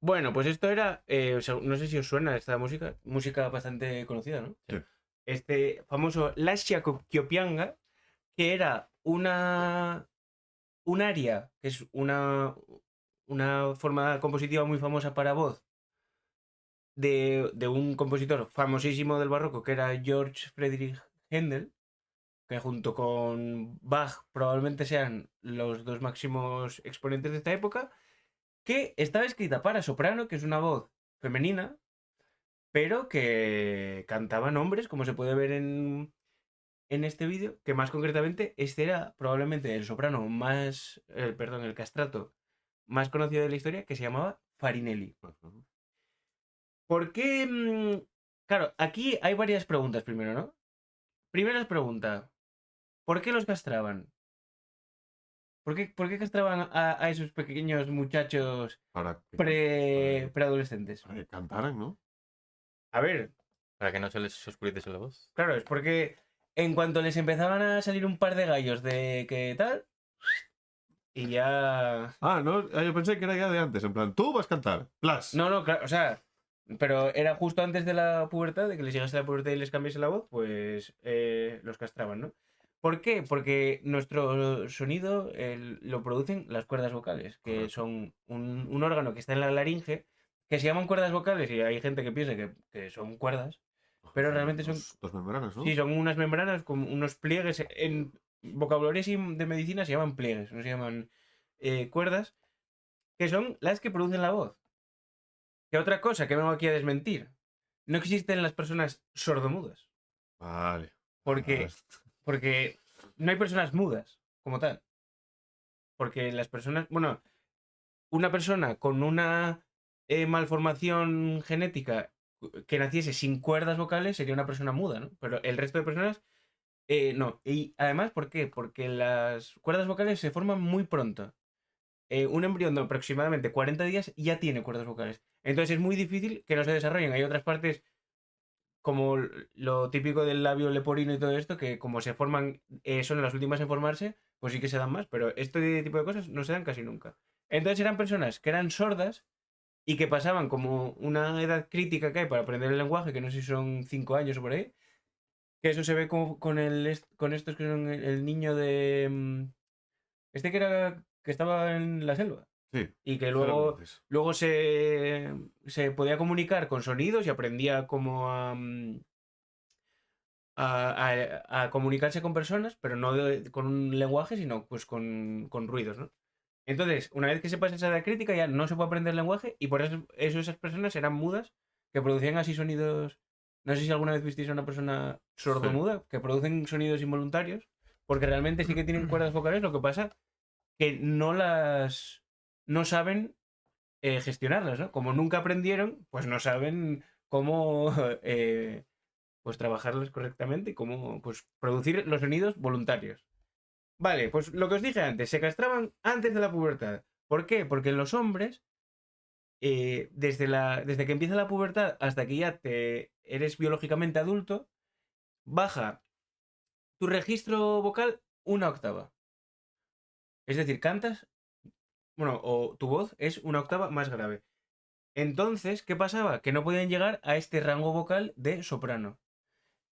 Bueno, pues esto era, no sé si os suena esta música bastante conocida, ¿no? Sí. Este famoso Lascia Kyopianga, que era un aria, que es una forma compositiva muy famosa para voz de un compositor famosísimo del barroco, que era George Friedrich Händel, que junto con Bach probablemente sean los dos máximos exponentes de esta época, que estaba escrita para soprano, que es una voz femenina, pero que cantaban hombres, como se puede ver en este vídeo, que más concretamente este era probablemente el soprano más, perdón, el castrato más conocido de la historia, que se llamaba Farinelli. ¿Por qué? Claro, aquí hay varias preguntas primero, ¿no? Primera pregunta, ¿por qué los castraban? ¿Por qué castraban a esos pequeños muchachos Para preadolescentes? que cantaran, ¿no? A ver, Para que no se les oscureciese la voz. claro, es porque en cuanto les empezaban a salir un par de gallos de que tal, y ya... Ah, no, yo pensé que era ya de antes, en plan, tú vas a cantar, plas. No, claro, o sea, pero era justo antes de la pubertad, de que les llegase la pubertad y les cambiase la voz, pues los castraban, ¿no? ¿Por qué? Porque nuestro sonido lo producen las cuerdas vocales, que Correcto. son un órgano que está en la laringe, que se llaman cuerdas vocales, y hay gente que piensa que son cuerdas, pero realmente son... Dos membranas, ¿no? Sí, son unas membranas con unos pliegues. En vocabulario de medicina se llaman pliegues, no se llaman cuerdas, que son las que producen la voz. Que otra cosa que vengo aquí a desmentir, no existen las personas sordomudas, Vale. porque, porque no hay personas mudas como tal. Porque las personas, bueno, una persona con una malformación genética que naciese sin cuerdas vocales sería una persona muda, ¿no? Pero el resto de personas no. Y además, ¿por qué? Porque las cuerdas vocales se forman muy pronto. Un embrión de aproximadamente 40 días ya tiene cuerdas vocales. Entonces es muy difícil que no se desarrollen. Hay otras partes, como lo típico del labio leporino y todo esto, que como se forman, son las últimas en formarse, pues sí que se dan más. Pero este tipo de cosas no se dan casi nunca. Entonces eran personas que eran sordas y que pasaban como una edad crítica que hay para aprender el lenguaje, que no sé si son 5 años o por ahí. Que eso se ve con estos que son el niño de... Este que estaba en la selva. Sí. Y que eso era luego, antes. luego se podía comunicar con sonidos y aprendía como a comunicarse con personas, pero no con un lenguaje, sino pues con ruidos, ¿no? Entonces, una vez que se pasa esa edad crítica, ya no se puede aprender el lenguaje y por eso esas personas eran mudas, que producían así sonidos. No sé si alguna vez visteis a una persona sordomuda, que producen sonidos involuntarios, porque realmente sí que tienen cuerdas vocales, lo que pasa que no saben gestionarlas, ¿no? Como nunca aprendieron, pues no saben cómo pues trabajarlas correctamente y cómo pues producir los sonidos voluntarios. Vale, pues lo que os dije antes, se castraban antes de la pubertad. ¿Por qué? Porque en los hombres, desde que empieza la pubertad hasta que ya eres biológicamente adulto, baja tu registro vocal una octava. Es decir, cantas, bueno, o tu voz es una octava más grave. Entonces, ¿qué pasaba? Que no podían llegar a este rango vocal de soprano.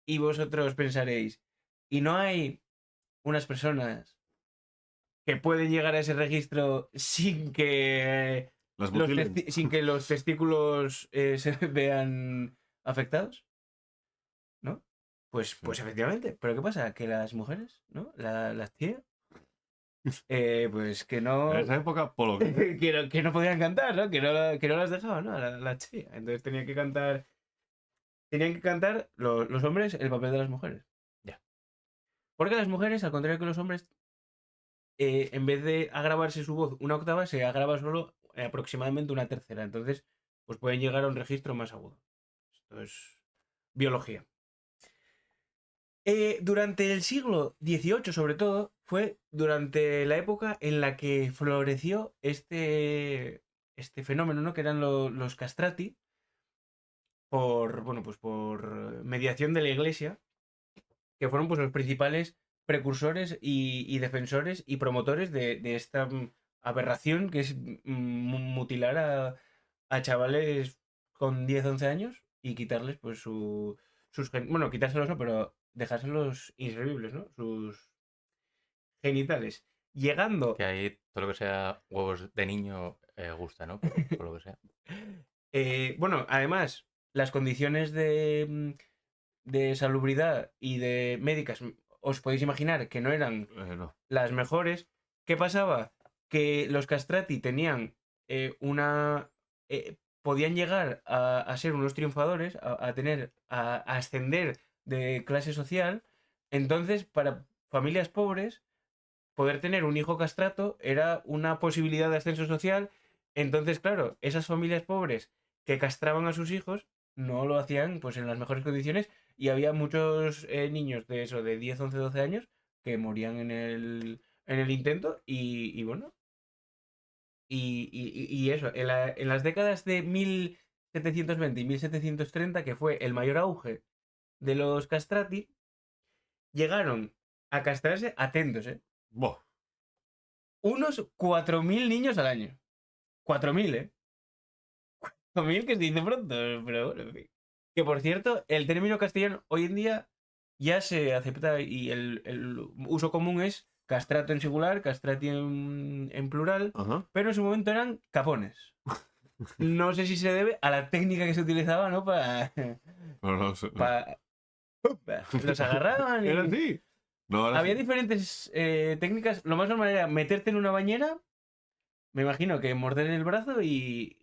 Y vosotros pensaréis, ¿y no hay unas personas que pueden llegar a ese registro Las mutilen. sin que los testículos se vean afectados? ¿No? Pues efectivamente. ¿Pero qué pasa? Que las mujeres, ¿no? Las tías, pues que no... En esa época, polo. que no podían cantar, ¿no? Que no las dejaban, ¿no? La chía. Entonces tenían que cantar los hombres el papel de las mujeres. Ya. Porque las mujeres, al contrario que los hombres, en vez de agravarse su voz una octava, se agrava solo aproximadamente una tercera. Entonces, pues pueden llegar a un registro más agudo. Esto es biología. Durante el siglo XVIII, sobre todo, fue durante la época en la que floreció este fenómeno, ¿no? Que eran los castrati, pues por mediación de la iglesia, que fueron pues los principales precursores y defensores y promotores de esta aberración que es mutilar a chavales con 10, 11 años y quitarles pues bueno, quitárselos no, pero dejárselos inservibles, ¿no? Sus genitales. Llegando, Que ahí todo lo que sea huevos de niño gusta, ¿no? Por lo que sea. bueno, además, las condiciones de salubridad y de médicas, os podéis imaginar que no eran No. las mejores. ¿Qué pasaba? Que los castrati tenían una... podían llegar a ser unos triunfadores, a ascender de clase social. Entonces, para familias pobres, poder tener un hijo castrato era una posibilidad de ascenso social. Entonces, claro, esas familias pobres que castraban a sus hijos no lo hacían pues en las mejores condiciones y había muchos niños de eso, de 10, 11, 12 años que morían en el intento y bueno, y eso, en las décadas de 1720 y 1730, que fue el mayor auge de los castrati, llegaron a castrarse, atentos, Buah. unos 4.000 niños al año. 4.000, ¿eh? 4.000 que se dice pronto, pero bueno, en fin. Que por cierto, el término castellano hoy en día ya se acepta y el uso común es castrato en singular, castrati en plural, Ajá. pero en su momento eran capones. No sé si se debe a la técnica que se utilizaba, ¿no? No, no, sé, no. Para los agarraban y... ¿Era así? No, ahora Había sí. diferentes técnicas. Lo más normal era meterte en una bañera. Me imagino que morder el brazo y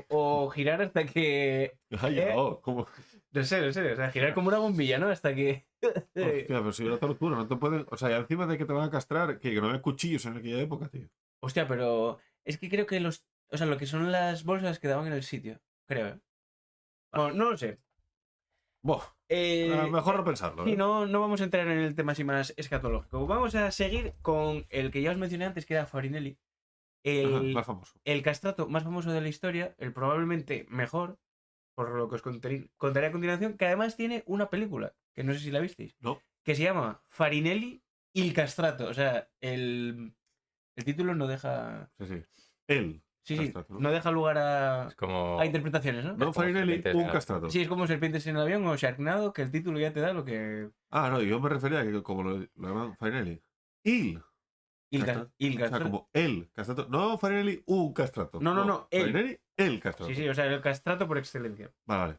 o girar hasta que. Ay, ¿cómo? No sé, no sé. O sea, girar como una bombilla, ¿no? Hasta que. Hostia, pero si era tortura, no te pueden. O sea, y encima de que te van a castrar, que no había cuchillos en aquella época, tío. Hostia, pero. Es que creo que los. O sea, lo que son las bolsas quedaban en el sitio. Creo, ¿eh? Bueno, no lo sé. Buah. Mejor no pensarlo, Sí, ¿eh? no vamos a entrar en el tema así más escatológico. Vamos a seguir con el que ya os mencioné antes, que era Farinelli. Ajá, El, más famoso. el castrato más famoso de la historia, el probablemente mejor, por lo que os contaré a continuación, que además tiene una película, que no sé si la visteis, No, que se llama Farinelli il castrato. O sea, el título no deja... sí, sí. Él. Sí, sí, Castrato, ¿no? no deja lugar Es como. a interpretaciones, ¿no? No como Farinelli, serpientes un en el- castrato. Sí, es como Serpientes en el avión o Sharknado, que el título ya te da lo que... Ah, no, yo me refería a que como lo llaman Farinelli. Il. Castrato. Il O sea, castrato. como el castrato. No Farinelli, un castrato. No, él. Farinelli, el Sí, castrato. sí, o sea, el castrato por excelencia. Vale, vale.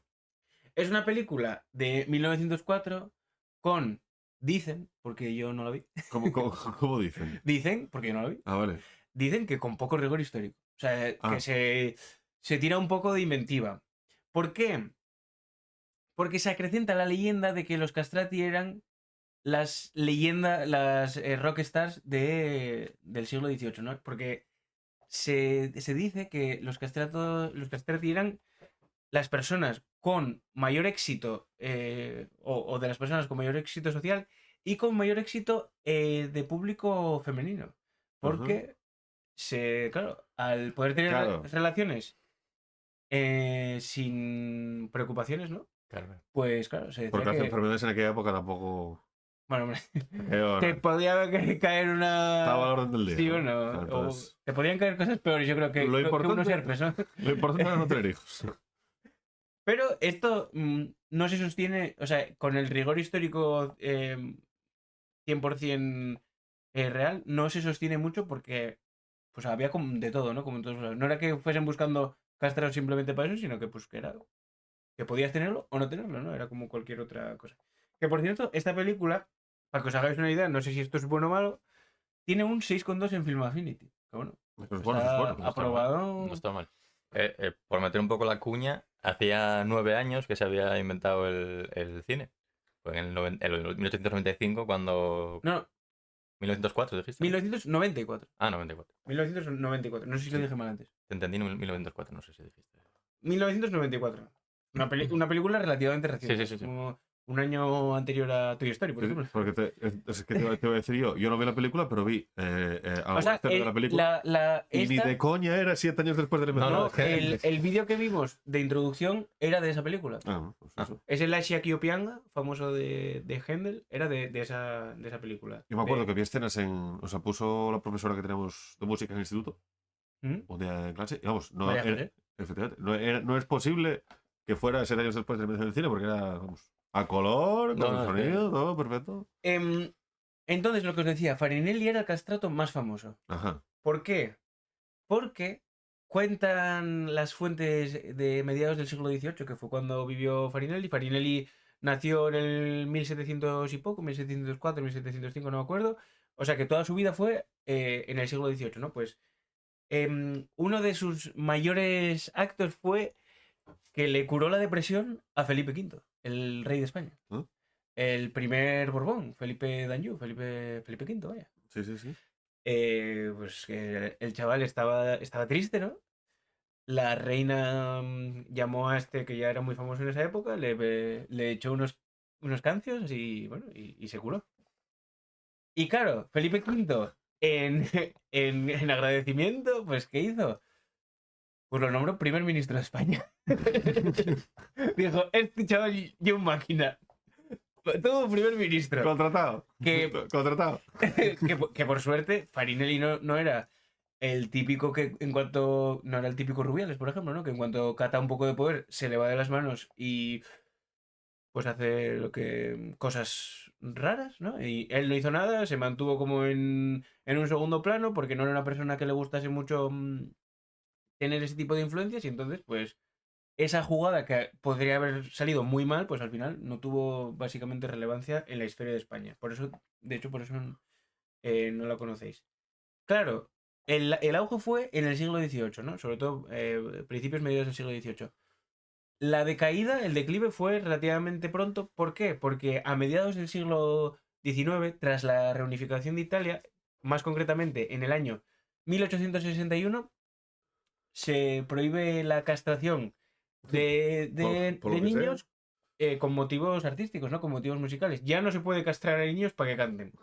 Es una película de 1904 con, dicen, porque yo no la vi, ¿Cómo dicen? dicen, porque yo no la vi, Ah, vale. dicen que con poco rigor histórico. O sea, Ah. que se tira un poco de inventiva. ¿Por qué? Porque se acrecenta la leyenda de que los castrati eran las leyendas, las rockstars del siglo XVIII, ¿no? Porque se dice que los castrati eran las personas con mayor éxito o de las personas con mayor éxito social y con mayor éxito de público femenino. Porque claro, al poder tener Claro. relaciones sin preocupaciones, ¿no? Claro. Pues claro, se decía Porque las que... enfermedades en aquella época tampoco. Bueno, hombre, Peor. te podía caer una... Estaba a la orden del día. Sí, ¿no? bueno, O sea, entonces, te podían caer cosas peores, yo creo que, Lo que importante- unos herpes, ¿no? lo importante era no tener hijos. Pero esto no se sostiene, o sea, con el rigor histórico 100% real, no se sostiene mucho porque pues había de todo, ¿no? Como en todos lados. No era que fuesen buscando castrar simplemente para eso, sino que pues que era que podías tenerlo o no tenerlo, ¿no? Era como cualquier otra cosa. Que por cierto, esta película, para que os hagáis una idea, no sé si esto es bueno o malo, tiene un 6,2 en Film Affinity. Que bueno, Eso es bueno, eso es bueno. No está aprobado. No está mal. Por meter un poco la cuña, hacía 9 años que se había inventado el cine. Fue en el 1895 cuando. No, 1904, dijiste. 1994. Ah, 94. 1994. No sé si lo Sí. dije mal antes. Te entendí en 1904, no sé si dijiste. 1994. Una película relativamente reciente. Sí. Como un año anterior a Toy Story, por Sí, ejemplo. porque es que te iba a decir yo no vi la película, pero vi O alguna sea, escena de la película. Y ni esta- de coña era 7 años después de la No, no, invención. el vídeo que vimos de introducción era de esa película. Ah, pues eso. Es el Asia Kyopianga, famoso de Händel, era de esa película. Yo me acuerdo De- que vi escenas o sea, puso la profesora que tenemos de música en el instituto. ¿Mm? un día en clase. Y vamos, no, Vaya José. efectivamente, no es posible que fuera 7 años después de la invención del cine, porque era, vamos, a color, No, con no, es sonido, todo perfecto. Entonces, lo que os decía, Farinelli era el castrato más famoso. Ajá. ¿Por qué? Porque cuentan las fuentes de mediados del siglo XVIII, que fue cuando vivió Farinelli. Farinelli nació en el 1700 y poco, 1704, 1705, no me acuerdo. O sea que toda su vida fue en el siglo XVIII, ¿no? Pues uno de sus mayores actos fue que le curó la depresión a Felipe V, el rey de España. ¿Ah? El primer Borbón, Felipe d'Anjou, Felipe V, vaya. Sí, sí, sí. Pues que el chaval estaba triste, ¿no? La reina llamó a este, que ya era muy famoso en esa época, le echó unos cancios y bueno, y se curó. Y claro, Felipe V, en, en agradecimiento, pues ¿qué hizo? Pues lo nombró primer ministro de España. Dijo, este chaval yo un máquina. Todo primer ministro. Contratado. Que, Contratado. que por suerte, Farinelli no era el típico que en cuanto... No era el típico Rubiales, por ejemplo, ¿no? Que en cuanto cata un poco de poder, se le va de las manos y pues hace cosas raras, ¿no? Y él no hizo nada, se mantuvo como en un segundo plano porque no era una persona que le gustase mucho tener ese tipo de influencias y entonces, pues, esa jugada que podría haber salido muy mal, pues al final no tuvo básicamente relevancia en la historia de España. Por eso, de hecho, por eso no la conocéis. Claro, el auge fue en el siglo XVIII, ¿no? Sobre todo principios mediados del siglo XVIII. La decaída, el declive fue relativamente pronto. ¿Por qué? Porque a mediados del siglo XIX, tras la reunificación de Italia, más concretamente en el año 1861, se prohíbe la castración Por de lo que sea. niños con motivos artísticos, ¿no? Con motivos musicales. Ya no se puede castrar a niños para que canten.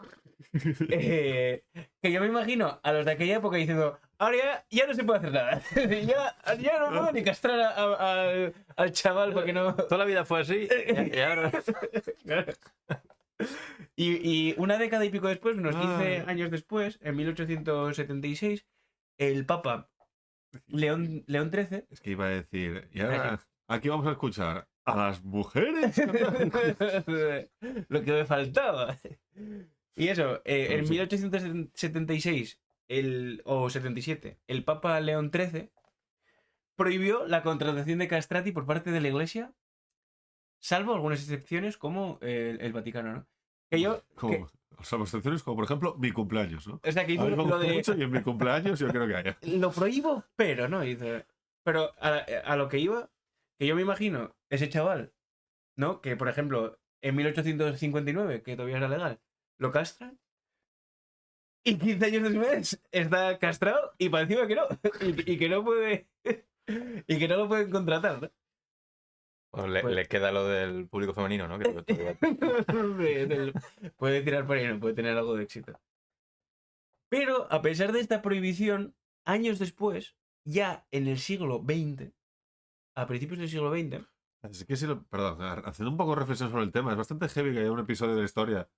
Que yo me imagino a los de aquella época diciendo, ahora ya no se puede hacer nada. ya no puedo ni castrar al chaval porque no... Toda la vida fue así y ahora... Y una década y pico después, unos 15 Ah. años después, en 1876, el Papa León XIII... Es que iba a decir, y ahora aquí vamos a escuchar a las mujeres cantando. Lo que me faltaba. Y eso, en Sí. 1876 o 77, el Papa León XIII prohibió la contratación de castrati por parte de la Iglesia, salvo algunas excepciones como el Vaticano, ¿no? Que yo... Como, o sea, excepciones como, por ejemplo, mi cumpleaños, ¿no? O sea, que A hizo mí me lo gusta de... mucho y en mi cumpleaños yo creo que haya. Lo prohíbo, pero no. Pero a lo que iba, que yo me imagino, ese chaval, ¿no? Que, por ejemplo, en 1859, que todavía era legal, lo castran. Y 15 años después está castrado y para encima que no. Y que no puede. Y que no lo pueden contratar, ¿no? Pues Pues- le queda lo del público femenino, ¿no? Que todavía- Puede tirar por ahí, no puede tener algo de éxito. Pero a pesar de esta prohibición, años después, ya en el siglo XX, a principios del siglo XX, Así que perdón, haciendo un poco de reflexión sobre el tema, es bastante heavy que haya un episodio de la historia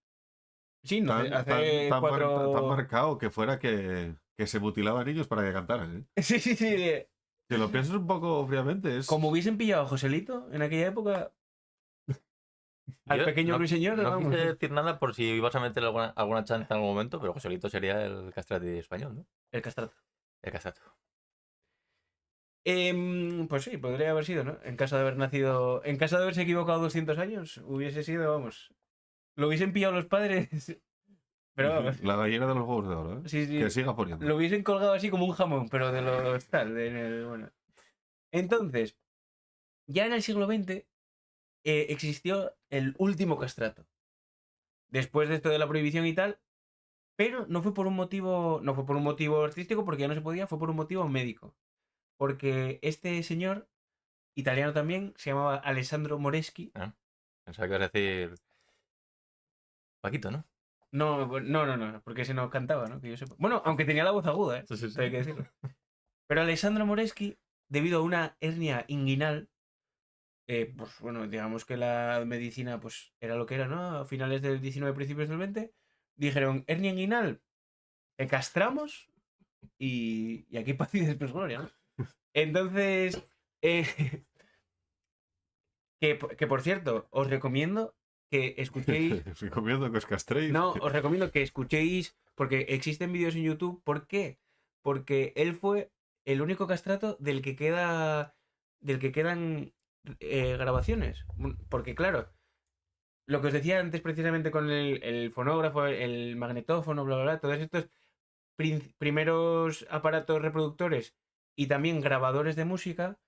sí, no, tan, hace tan 4... tan marcado que fuera que se mutilaba a niños para que cantaran, ¿eh? Sí, sí, sí. Si lo piensas un poco fríamente, es... Como hubiesen pillado a Joselito en aquella época, al Yo pequeño ruiseñor, no vamos. quise decir nada por si ibas a meter alguna chance en algún momento, pero Joselito sería el castrati español, ¿no? El castrato. El castrato. Pues sí, podría haber sido, ¿no? En caso de haber nacido. En caso de haberse equivocado 200 años, hubiese sido, vamos. Lo hubiesen pillado los padres. Pero vamos. La gallina de los huevos de oro, ¿eh? Sí, sí. Que siga poniendo. Lo hubiesen colgado así como un jamón, pero de los tal. Bueno. Entonces, ya en el siglo XX existió el último castrato. Después de esto de la prohibición y tal. Pero no fue por un motivo. No fue por un motivo artístico, porque ya no se podía, fue por un motivo médico. Porque este señor, italiano también, se llamaba Alessandro Moreschi. Pensaba que ibas a decir Paquito, ¿no? No, porque ese no cantaba, ¿no? Que yo sepa. Bueno, aunque tenía la voz aguda, ¿eh? Sí, sí, sí. Esto hay que decirlo. Pero Alessandro Moreschi, debido a una hernia inguinal, pues bueno, digamos que la medicina pues era lo que era, ¿no? A finales del 19, principios del 20, dijeron, hernia inguinal, ¿te castramos y aquí paz y después gloria, ¿no? Entonces, eh, que por cierto, os recomiendo que escuchéis. Estoy comiendo que os castréis. No, os recomiendo que escuchéis, porque existen vídeos en YouTube. ¿Por qué? Porque él fue el único castrato del que quedan grabaciones. Porque claro, lo que os decía antes precisamente con el fonógrafo, el magnetófono, bla, bla, bla, todos estos primeros aparatos reproductores y también grabadores de música,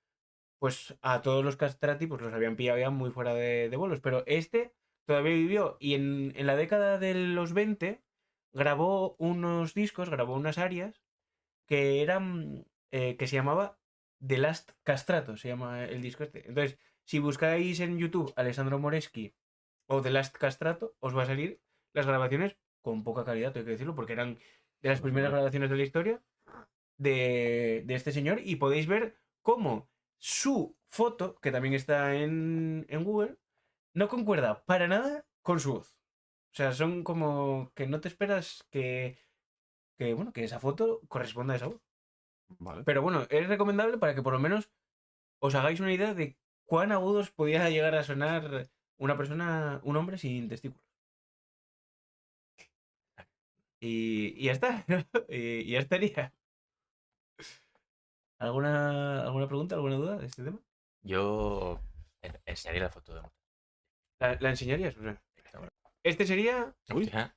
pues a todos los castrati pues los habían pillado ya muy fuera de bolos. Pero este todavía vivió y en la década de los 20 grabó unos discos, grabó unas arias que eran, que se llamaba The Last Castrato, se llama el disco este. Entonces, si buscáis en YouTube Alessandro Moreschi o The Last Castrato, os va a salir las grabaciones con poca calidad, tengo que decirlo, porque eran de las primeras grabaciones de la historia de este señor y podéis ver cómo su foto, que también está en Google, no concuerda para nada con su voz. O sea, son como que no te esperas bueno, que esa foto corresponda a esa voz. Vale. Pero bueno, es recomendable para que por lo menos os hagáis una idea de cuán agudos podía llegar a sonar una persona, un hombre sin testículos. Y ya está, ¿no? Y ya estaría. ¿Alguna pregunta, alguna duda de este tema? Yo enseñaré la foto de ¿La enseñarías? O sea, este sería. Uy, Hostia,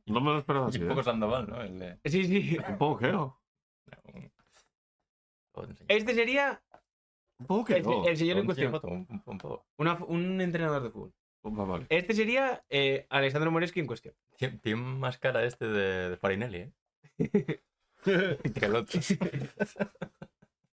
no me lo esperaba es así. un ¿eh? poco Sandoval, ¿no? El de... Sí, sí. Un poco que no. Este sería Un poco que no. el señor en cuestión. Un poco. Un entrenador de fútbol. Vale. Este sería Alessandro Moreschi en cuestión. Tiene más cara este de Farinelli, ¿eh? Que el otro.